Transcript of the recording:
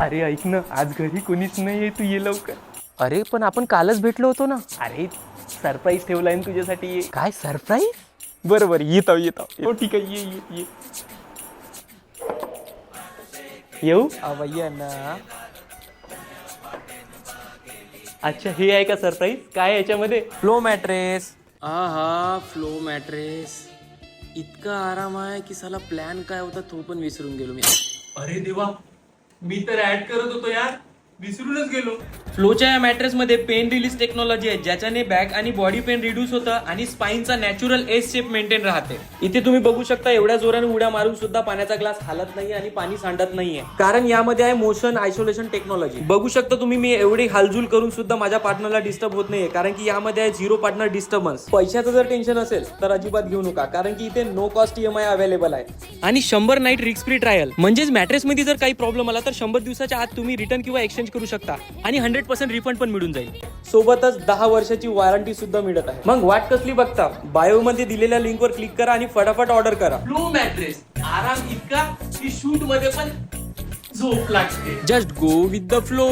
अरे ऐक ना, आज घरी कोणीच नाहीये, तू ये लवकर. अरे पण आपण कालच भेटलो होतो ना. अरे सरप्राईज ठेवलाय ना तुझ्यासाठी, ये. काय सरप्राईज? बरोबर, येतो हो ठीक आहे, ये. येऊ. अवय्या ना. अच्छा, हे आहे का सरप्राईज? काय याच्यामध्ये? Flow mattress. हा फ्लो मॅट्रेस. इतका आराम आहे की साला प्लॅन काय होता तो पण विसरून गेलो मी. अरे देवा, मी तर ऍड करत होतो यार, विसरूनच गेलो. फ्लोच्या या मॅट्रेस मध्ये पेन रिलीज टेक्नॉलॉजी आहे, ज्याच्याने बॅक आणि बॉडी पेन रिड्यूस होतं आणि स्पाइनचा नॅचरल एस शेप मेंटेन राहते. इथे तुम्ही बघू शकता, एवढ्या जोराने उड्या मारून सुद्धा पाण्याचा ग्लास हालत नाही आणि पाणी सांडत नाहीये, कारण यामध्ये आहे मोशन आयसोलेशन टेक्नॉलॉजी. बघू शकता तुम्ही, मी एवढी हालजूल करून सुद्धा माझ्या पार्टनरला डिस्टर्ब होत नाहीये, कारण की यामध्ये आहे झिरो पार्टनर डिस्टर्बन्स. पैशाचं जर टेन्शन असेल तर अजिबात घेऊ नका, कारण की इथे नो कॉस्ट EMI अवेलेबल आहे आणि 100 नाईट रिस्क फ्री ट्रायल. म्हणजेच मॅट्रेस मध्ये जर काही प्रॉब्लेम आला तर 100 दिवसाच्या आत तुम्ही रिटर्न किंवा एक्सचेंज करू शकता आणि 100% रिफंड पण मिळून जाईल. सोबतच 10 वर्षाची वॉरंटी सुद्धा मिळत आहे. मग वाट कसली बघता, बायो मध्ये दिलेल्या लिंक वर क्लिक करा आणि फटाफट ऑर्डर करा. फ्लो मॅट्रेस, आराम इतका की शूट मध्ये पण झोप लागते. Just go with the flow.